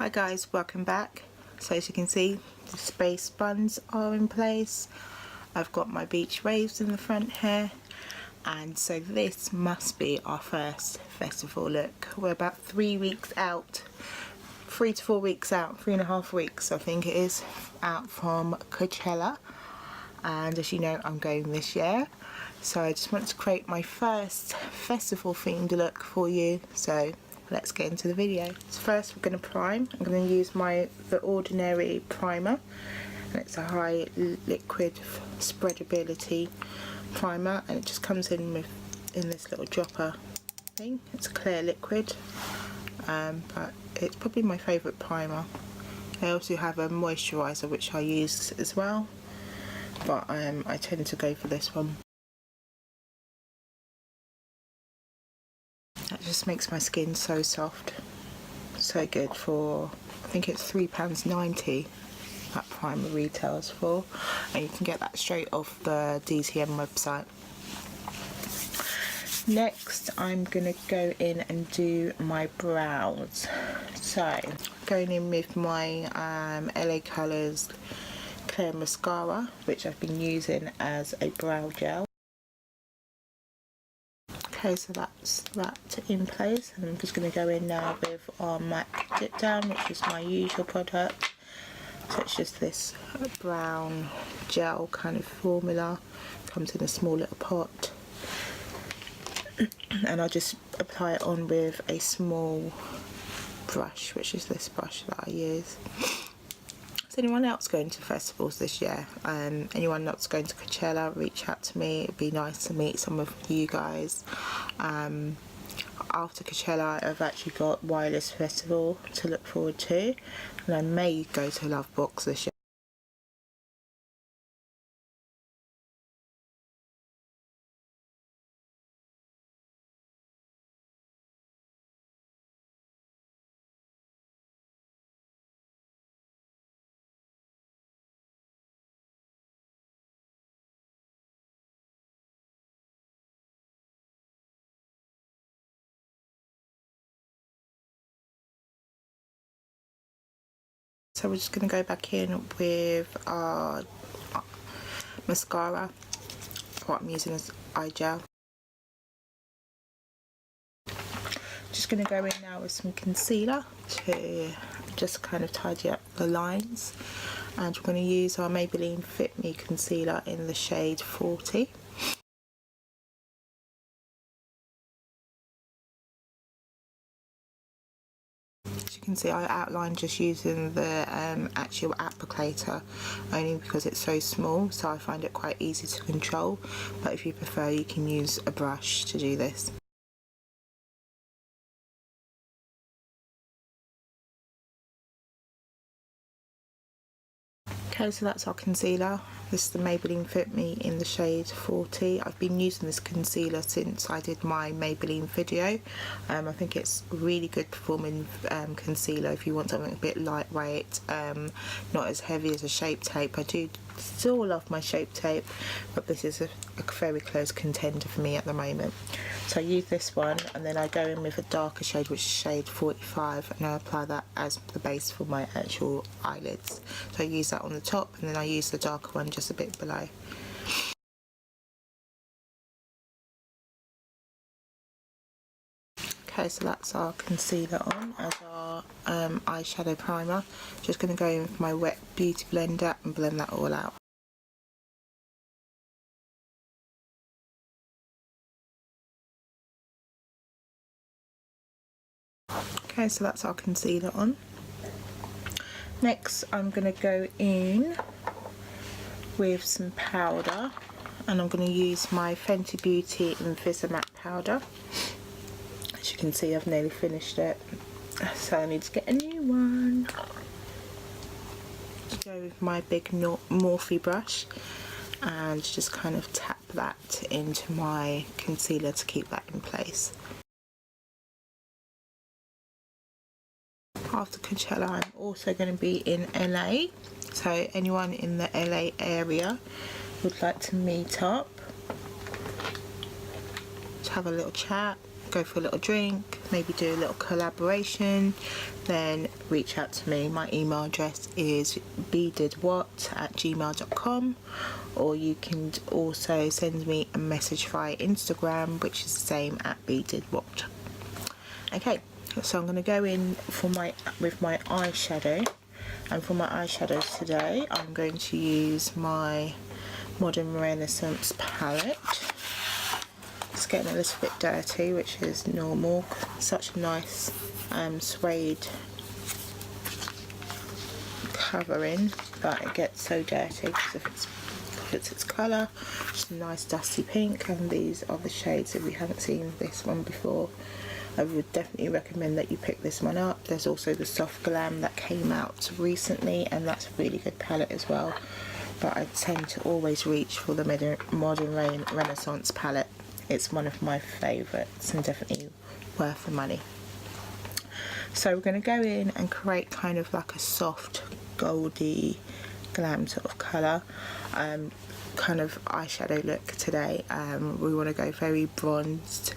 Hi guys, welcome back. So as you can see, the space buns are in place. I've got my beach waves in the front here, and so this must be our first festival look. We're about 3 weeks out, 3 to 4 weeks out, 3.5 weeks I think it is, out from Coachella. And as you know, I'm going this year, so I just wanted to create my first festival themed look for you. So let's get into the video. So first we're going to prime. I'm going to use the Ordinary primer, and it's a high liquid spreadability primer, and it just comes in this little dropper thing. It's a clear liquid, but it's probably my favourite primer. I also have a moisturiser which I use as well, but I tend to go for this one. That just makes my skin so soft, so good. For I think it's £3.90 that primer retails for, and you can get that straight off the DTM website. Next I'm gonna go in and do my brows. So going in with my LA Colours clear mascara, which I've been using as a brow gel. Okay, so that's that in place, and I'm just going to go in now with our MAC Dip Down, which is my usual product. So it's just this brown gel kind of formula, comes in a small little pot, and I'll just apply it on with a small brush, which is this brush that I use. Is anyone else going to festivals this year? Anyone that's going to Coachella, reach out to me. It'd be nice to meet some of you guys. After Coachella, I've actually got Wireless Festival to look forward to, and I may go to Love Box this year. So we're just going to go back in with our mascara. What I'm using is eye gel. Just going to go in now with some concealer to just kind of tidy up the lines, and we're going to use our Maybelline Fit Me concealer in the shade 40. As you can see, I outlined just using the actual applicator, only because it's so small, so I find it quite easy to control, but if you prefer you can use a brush to do this. Okay, so that's our concealer. This is the Maybelline Fit Me in the shade 40. I've been using this concealer since I did my Maybelline video. I think it's really good performing concealer if you want something a bit lightweight, not as heavy as a Shape Tape. I do still love my Shape Tape, but this is a very close contender for me at the moment. So I use this one, and then I go in with a darker shade, which is shade 45, and I apply that as the base for my actual eyelids. So I use that on the top, and then I use the darker one just a bit below. Okay, so that's our concealer on as our eyeshadow primer. Just going to go in with my wet beauty blender and blend that all out. Okay, so that's our concealer on. Next I'm going to go in with some powder, and I'm going to use my Fenty Beauty Invisimatte powder. As you can see, I've nearly finished it, so I need to get a new one. Just go with my big Morphe brush and just kind of tap that into my concealer to keep that in place. After Coachella, I'm also going to be in LA, so anyone in the LA area would like to meet up, to have a little chat, go for a little drink, maybe do a little collaboration, then reach out to me. My email address is bdidwhat@gmail.com, or you can also send me a message via Instagram, which is the same at bdidwhat. Okay, so I'm going to go in with my eyeshadow, and for my eyeshadows today I'm going to use my Modern Renaissance palette. It's getting a little bit dirty, which is normal. Such a nice suede covering, but it gets so dirty because if it's its colour. Just a nice dusty pink, and these are the shades. If you haven't seen this one before, I would definitely recommend that you pick this one up. There's also the Soft Glam that came out recently, and that's a really good palette as well, but I tend to always reach for the Modern Renaissance palette. It's one of my favourites and definitely worth the money. So we're going to go in and create kind of like a soft goldy glam sort of colour kind of eyeshadow look today. We want to go very bronzed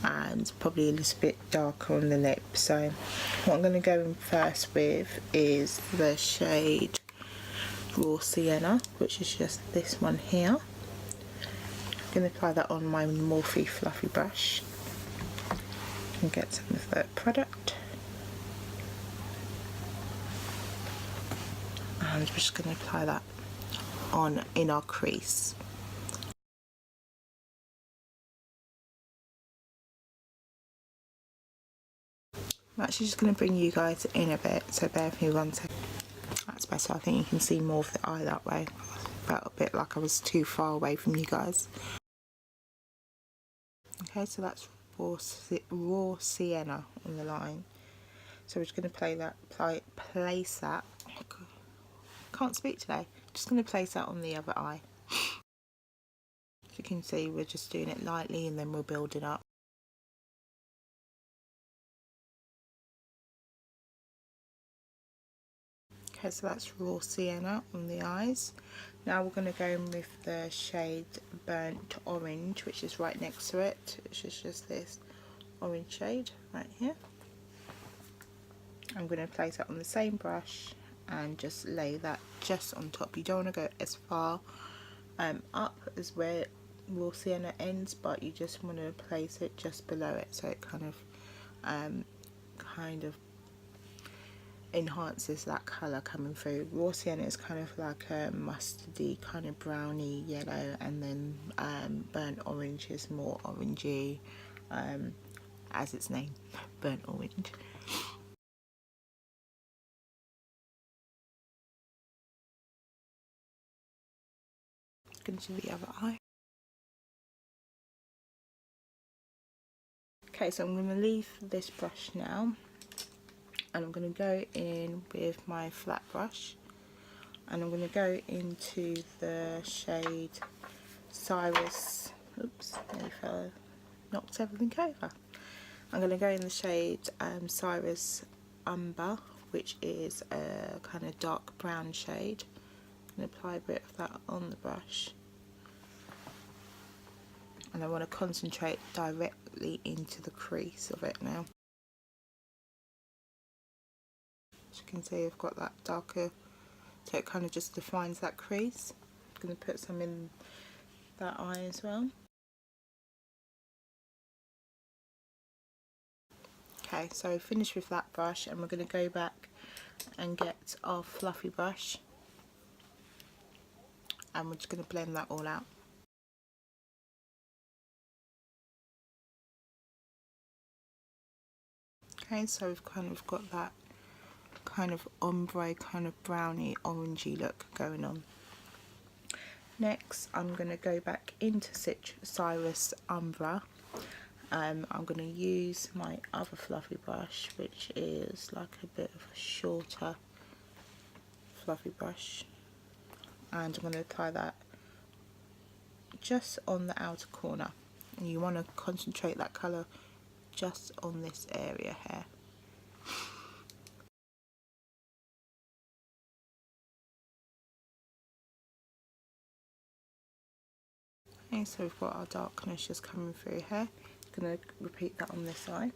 and probably a little bit darker on the lips. So what I'm going to go in first with is the shade Raw Sienna, which is just this one here. I'm going to apply that on my Morphe fluffy brush and get some of that product. And I'm just going to apply that on in our crease. I'm actually just going to bring you guys in a bit, so bear with me 1 second. That's better. I think you can see more of the eye that way. I felt a bit like I was too far away from you guys. Okay, so that's raw sienna on the line. So we're just going to place that. Oh, can't speak today. Just going to place that on the other eye. As you can see, we're just doing it lightly and then we'll build it up. Okay, so that's raw sienna on the eyes. Now we're going to go in with the shade Burnt Orange, which is right next to it, which is just this orange shade right here. I'm going to place that on the same brush and just lay that just on top. You don't want to go as far up as where raw sienna ends, but you just want to place it just below it, so it kind of enhances that colour coming through. Raw sienna is kind of like a mustardy kind of browny yellow, and then burnt orange is more orangey, as its name, burnt orange. Going to the other eye. Okay, so I'm going to leave this brush now, and I'm going to go in with my flat brush, and I'm going to go into the shade Cyrus. Oops, nearly fell, knocked everything over. I'm going to go in the shade Cyrus Umber, which is a kind of dark brown shade. I'm going to apply a bit of that on the brush, and I want to concentrate directly into the crease of it now. As you can see, I've got that darker, so it kind of just defines that crease. I'm going to put some in that eye as well. Okay, so finish with that brush, and we're going to go back and get our fluffy brush, and we're just going to blend that all out. Okay, so we've kind of got that kind of ombre, kind of browny, orangey look going on. Next, I'm going to go back into Cyrus Umbra. I'm going to use my other fluffy brush, which is like a bit of a shorter fluffy brush, and I'm going to apply that just on the outer corner, and you want to concentrate that colour just on this area here. Okay, so we've got our darkness just coming through here. going to repeat that on this eye.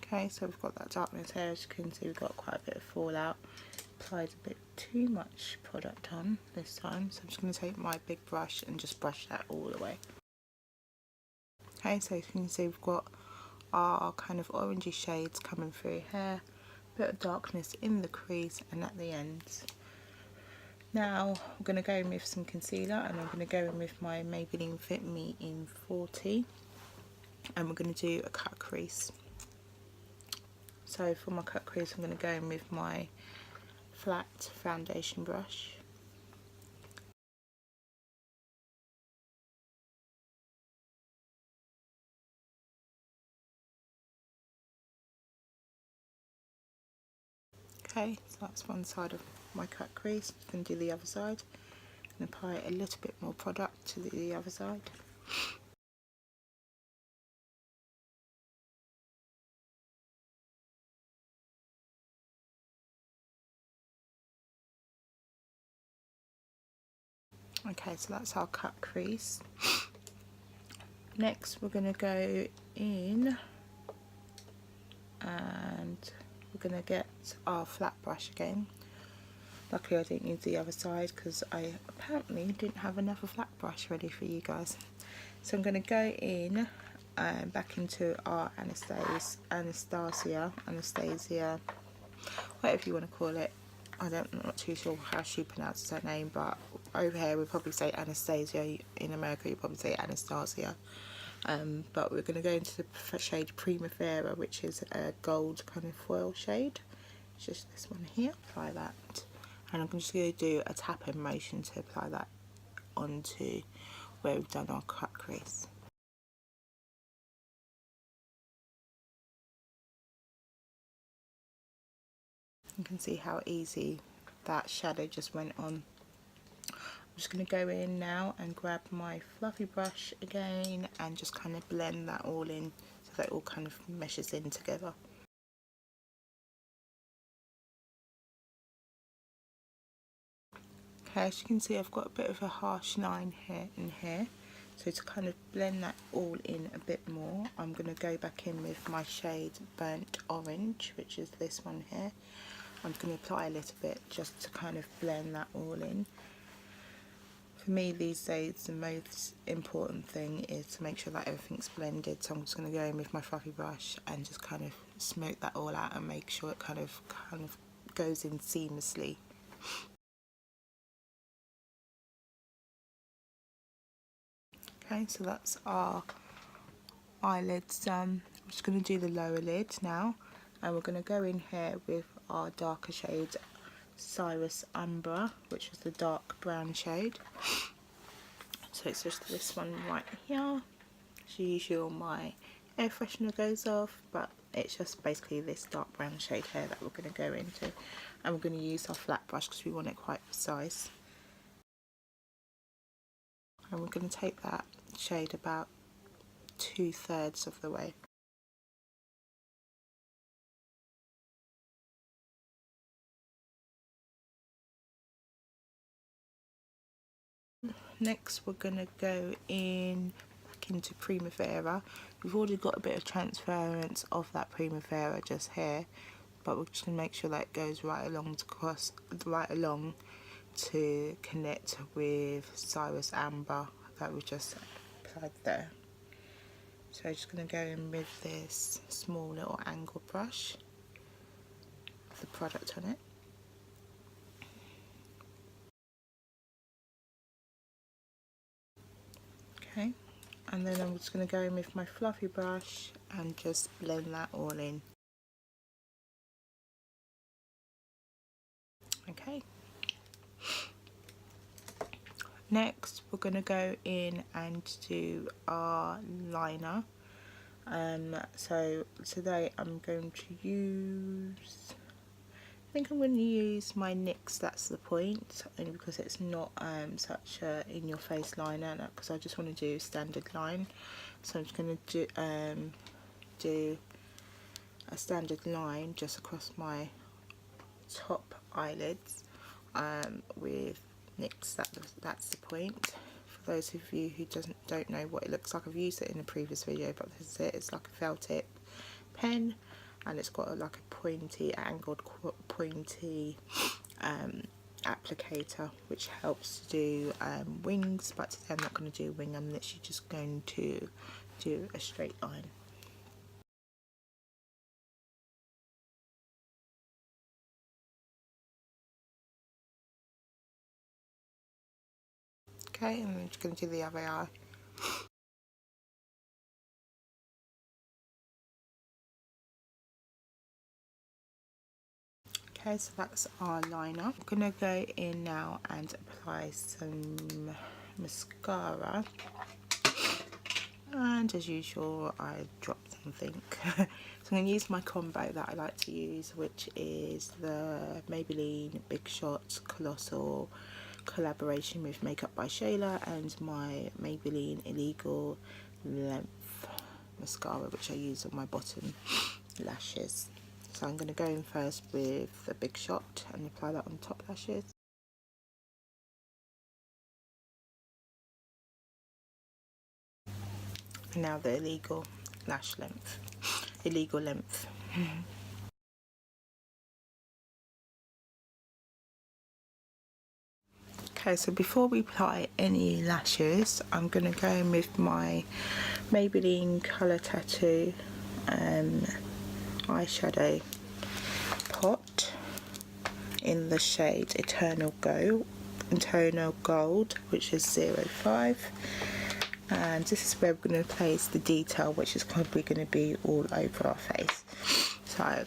Okay, so we've got that darkness here. As you can see, we've got quite a bit of fallout. Applied a bit too much product on this time, so I'm just going to take my big brush and just brush that all the way. Okay, so as you can see, we've got our kind of orangey shades coming through here, a bit of darkness in the crease and at the ends. Now we're going to go in with some concealer, and I'm going to go in with my Maybelline Fit Me in 40, and we're going to do a cut crease. So for my cut crease, I'm going to go in with my flat foundation brush. Okay, so that's one side of my cut crease. I'm going to do the other side and apply a little bit more product to the other side. Okay, so that's our cut crease. Next we're going to go in and we're going to get our flat brush again. Luckily I didn't use the other side because I apparently didn't have another flat brush ready for you guys. So I'm going to go in back into our Anastasia, whatever you want to call it. I'm not too sure how she pronounces her name, but over here we probably say Anastasia. In America you probably say Anastasia. But we're going to go into the shade Primavera, which is a gold kind of foil shade. It's just this one here. Apply that, and I'm just going to do a tapping motion to apply that onto where we've done our cut crease. You can see how easy that shadow just went on. I'm just going to go in now and grab my fluffy brush again and just kind of blend that all in so that it all kind of meshes in together. Okay, as you can see, I've got a bit of a harsh line here and here. So to kind of blend that all in a bit more, I'm going to go back in with my shade Burnt Orange, which is this one here. I'm going to apply a little bit just to kind of blend that all in. For me these days, the most important thing is to make sure that everything's blended. So I'm just going to go in with my fluffy brush and just kind of smoke that all out and make sure it kind of goes in seamlessly. Okay, so that's our eyelids. I'm just going to do the lower lid now, and we're going to go in here with our darker shade Cyrus Umbra, which is the dark brown shade. So it's just this one right here. As usual, my air freshener goes off, but it's just basically this dark brown shade here that we're going to go into, and we're going to use our flat brush because we want it quite precise. And we're going to take that shade about 2/3 of the way. Next we're going to go in back into Primavera. We've already got a bit of transference of that Primavera just here, but we're just going to make sure that it goes right along to connect with Cyrus Amber that we just applied there. So I'm just going to go in with this small little angle brush with the product on it. Okay, and then I'm just going to go in with my fluffy brush and just blend that all in. Okay. Next we're going to go in and do our liner. So today I'm going to use, I think I'm going to use my NYX That's the Point, only because it's not such a in your face liner, because I just want to do standard line. So I'm just going to do a standard line just across my top eyelids with NYX That's the Point for those of you who don't know what it looks like, I've used it in a previous video, but this is it. It's like a felt tip pen, and it's got like a pointy, angled, pointy applicator, which helps to do wings, but today I'm not going to do a wing. I'm literally just going to do a straight line. Okay, and I'm just going to do the other eye. Okay, so that's our liner. I'm going to go in now and apply some mascara. And as usual, I dropped something. So I'm going to use my combo that I like to use, which is the Maybelline Big Shot Colossal collaboration with Makeup by Shayla, and my Maybelline Illegal Length mascara, which I use on my bottom lashes. So I'm going to go in first with the Big Shot and apply that on top lashes. And now the Illegal Length. Okay, so before we apply any lashes, I'm going to go in with my Maybelline Colour Tattoo eyeshadow pot in the shade Eternal Gold, which is 05. And this is where we're going to place the detail, which is probably going to be all over our face. So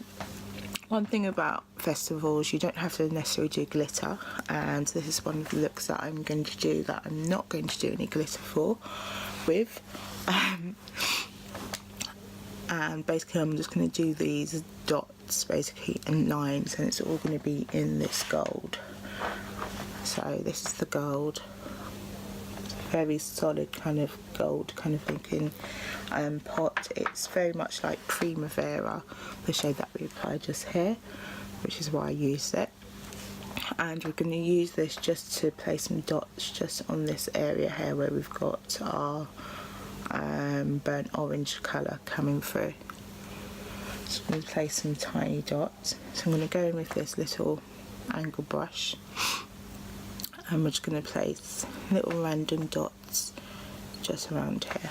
one thing about festivals, you don't have to necessarily do glitter, and this is one of the looks that I'm going to do that I'm not going to do any glitter with. And basically I'm just going to do these dots basically and lines, and it's all going to be in this gold. So this is the gold, very solid kind of gold kind of looking pot. It's very much like Primavera, the shade that we applied just here, which is why I used it. And we're going to use this just to place some dots just on this area here where we've got our burnt orange colour coming through. So I'm going to place some tiny dots. So I'm going to go in with this little angle brush, and we're just going to place little random dots just around here.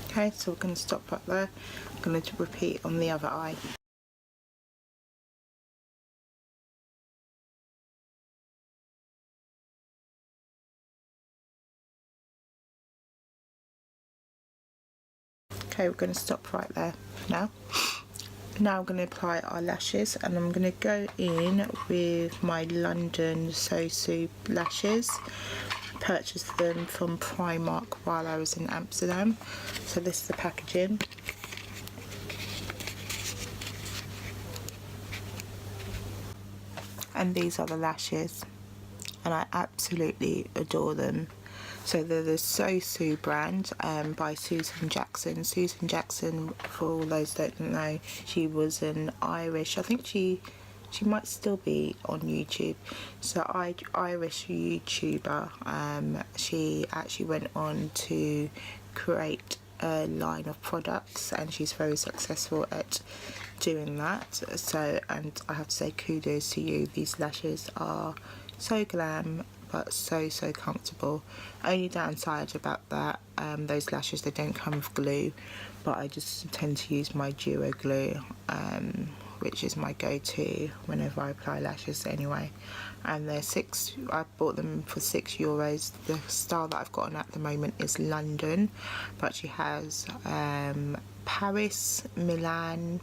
Okay, so we're going to stop right there. I'm going to repeat on the other eye. Okay, we're going to stop right there now. Now I'm going to apply our lashes, and I'm going to go in with my London So Soup lashes. Purchased them from Primark while I was in Amsterdam. So this is the packaging. And these are the lashes, and I absolutely adore them. So they're the So Sue brand by Susan Jackson. Susan Jackson, for all those that don't know, she was an Irish, I think she might still be on YouTube. So Irish YouTuber. She actually went on to create a line of products, and she's very successful at doing that. So, and I have to say kudos to you. These lashes are so glam but so comfortable. Only downside about that, those lashes, they don't come with glue, but I just tend to use my duo glue, which is my go-to whenever I apply lashes anyway. And they're I bought them for €6. The style that I've got on at the moment is London, but she has Paris, Milan,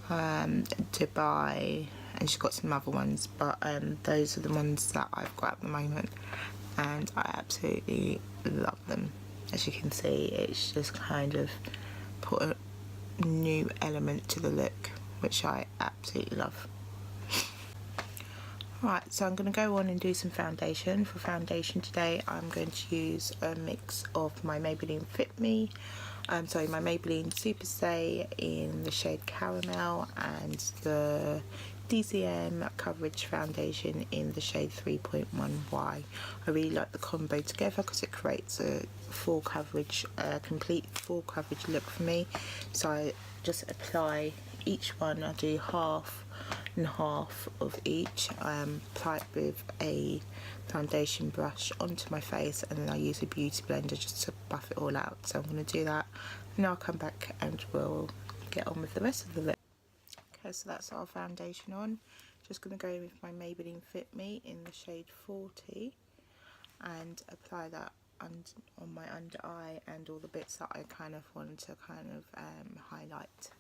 Dubai, and she's got some other ones, but those are the ones that I've got at the moment, and I absolutely love them. As you can see, it's just kind of put a new element to the look, which I absolutely love. Right, so I'm going to go on and do some foundation. For foundation today, I'm going to use a mix of my Maybelline Fit Me, my Maybelline Super Stay in the shade Caramel, and the DCM Coverage Foundation in the shade 3.1Y. I really like the combo together because it creates a full coverage, complete full coverage look for me. So I just apply each one. I do half and half of each, apply it with a foundation brush onto my face, and then I use a beauty blender just to buff it all out. So I'm going to do that, and I'll come back and we'll get on with the rest of the look. Okay, so that's our foundation on. Just going to go with my Maybelline Fit Me in the shade 40 and apply that on my under eye and all the bits that I kind of want to highlight.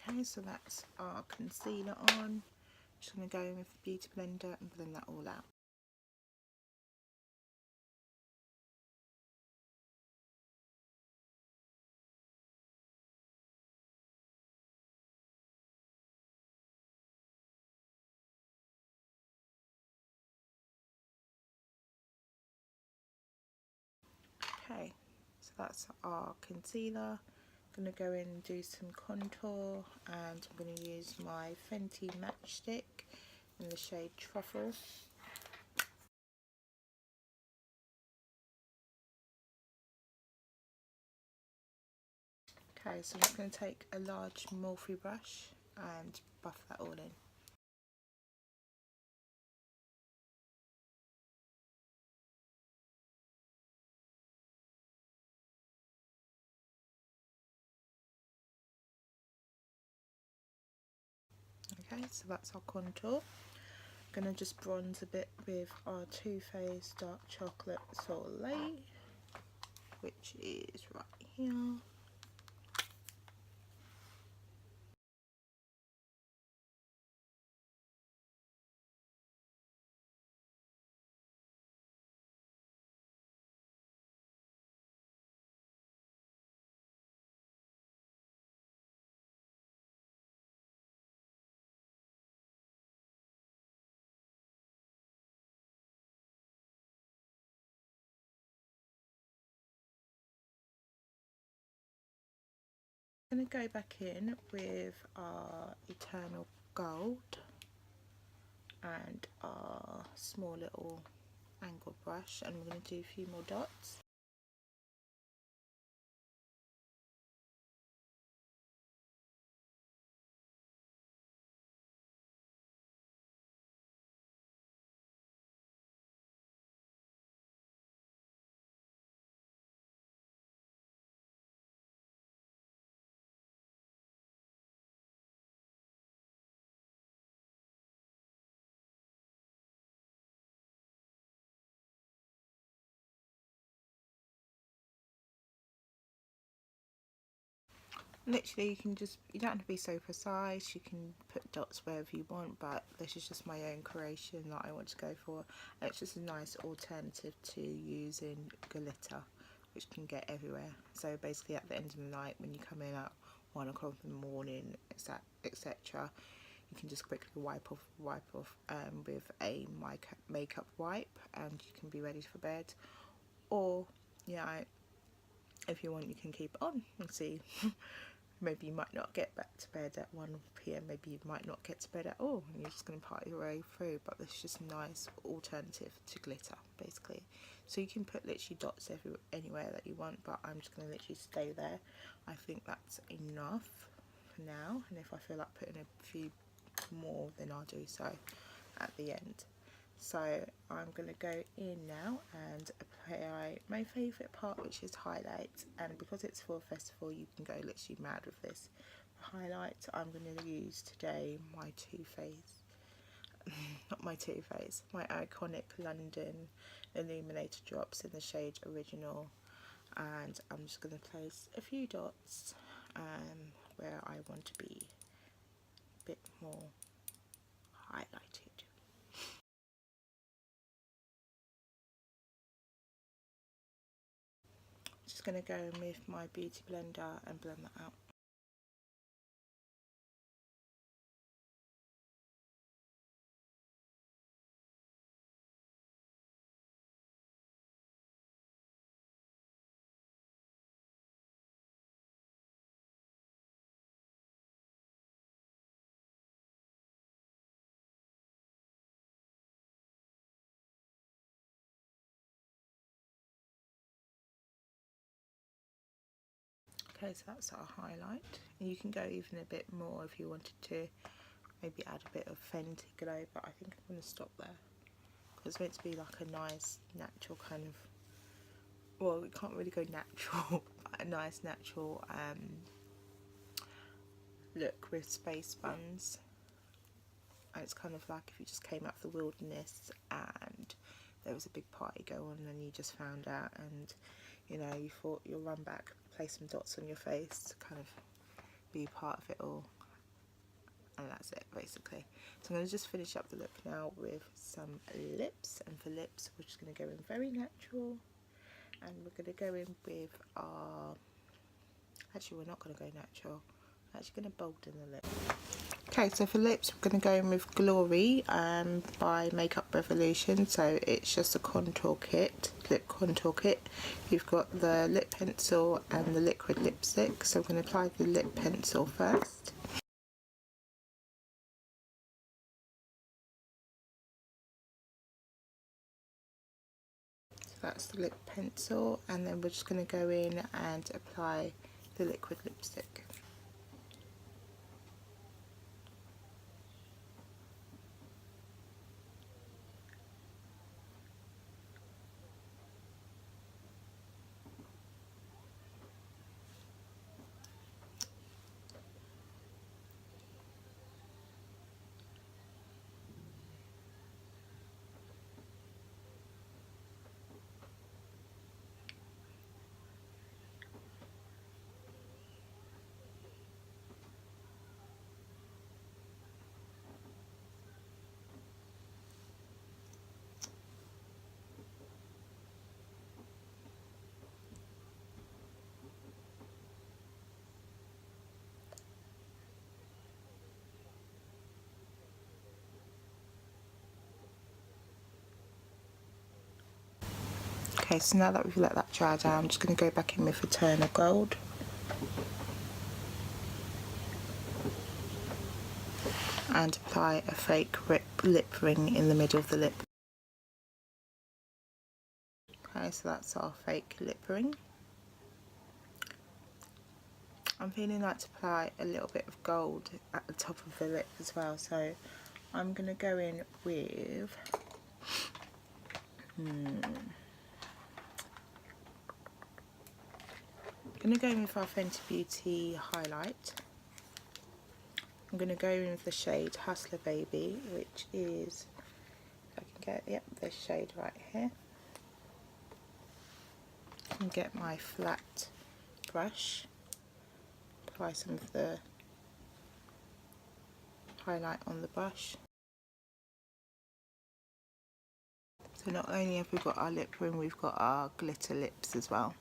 Okay, so that's our concealer on. Just going to go in with the beauty blender and blend that all out. Okay, so that's our concealer. I'm going to go in and do some contour, and I'm going to use my Fenty Matchstick in the shade Truffle. Okay, so I'm just going to take a large Morphe brush and buff that all in. Okay, so that's our contour. I'm going to just bronze a bit with our Too Faced Dark Chocolate Soleil, which is right here. I'm going to go back in with our Eternal Gold and our small little angled brush, and we're going to do a few more dots. Literally, you don't have to be so precise, you can put dots wherever you want, but this is just my own creation that I want to go for. And it's just a nice alternative to using glitter, which can get everywhere. So basically at the end of the night, when you come in at 1 o'clock in the morning, etc., you can just quickly wipe off with a makeup wipe, and you can be ready for bed. Or, if you want, you can keep it on and see. Maybe you might not get back to bed at 1 p.m, maybe you might not get to bed at all, and you're just going to party your way through, but this is just a nice alternative to glitter, basically. So you can put literally dots anywhere that you want, but I'm just going to literally stay there. I think that's enough for now, and if I feel like putting a few more, then I'll do so at the end. So I'm going to go in now and apply my favourite part, which is highlight, and because it's for a festival you can go literally mad with this. For highlight, I'm going to use today my Too Faced, not my Too Faced, my iconic London Illuminator drops in the shade Original, and I'm just going to place a few dots where I want to be a bit more highlighted. going to go in with my beauty blender and blend that out. Okay, so that's our highlight. You can go even a bit more if you wanted to, maybe add a bit of Fenty Glow, but I think I'm going to stop there because it's meant to be like a nice natural kind of, well, we can't really go natural, but a nice natural look with space buns. And it's kind of like if you just came out of the wilderness and there was a big party going on and you just found out, and you know, you thought you'll run back, place some dots on your face to kind of be part of it all, and that's it basically. So I'm going to just finish up the look now with some lips, and for lips we're just going to go in very natural, and we're going to go in with our, actually we're not going to go natural, I'm actually going to bolden the lip. Okay, so for lips we're going to go in with Glory by Makeup Revolution. So it's just a contour kit, lip contour kit. You've got the lip pencil and the liquid lipstick. So we're going to apply the lip pencil first. So that's the lip pencil, and then we're just going to go in and apply the liquid lipstick. Okay, so now that we've let that dry down, I'm just going to go back in with Eternal Gold. And apply a fake lip ring in the middle of the lip. Okay, so that's our fake lip ring. I'm feeling like to apply a little bit of gold at the top of the lip as well, so I'm going to go in with I'm going to go in with our Fenty Beauty highlight. I'm going to go in with the shade Hustler Baby, which is, if I can get, yep, this shade right here. And get my flat brush, apply some of the highlight on the brush. So not only have we got our lip ring, we've got our glitter lips as well.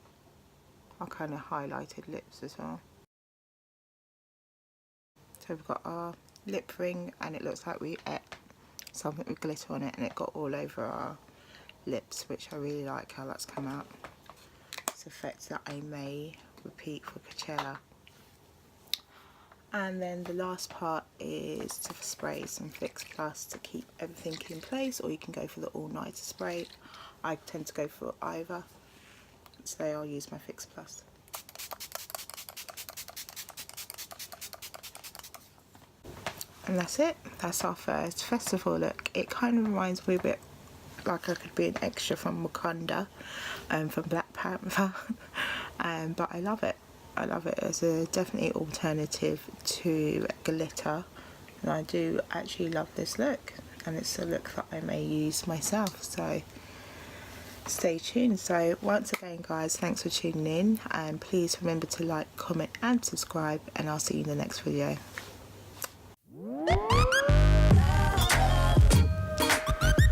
Our kind of highlighted lips as well. So we've got our lip ring, and it looks like we ate something with glitter on it, and it got all over our lips, which I really like how that's come out. It's an effect that I may repeat for Coachella. And then the last part is to spray some Fix Plus to keep everything in place, or you can go for the all-nighter spray. I tend to go for either, so I'll use my Fix Plus. And that's it, that's our first festival look. It kind of reminds me a bit like I could be an extra from Wakanda, from Black Panther, but I love it. I love it as a definitely alternative to glitter, and I do actually love this look, and it's a look that I may use myself, so stay tuned. So once again guys, thanks for tuning in, and please remember to like, comment and subscribe, and I'll see you in the next video.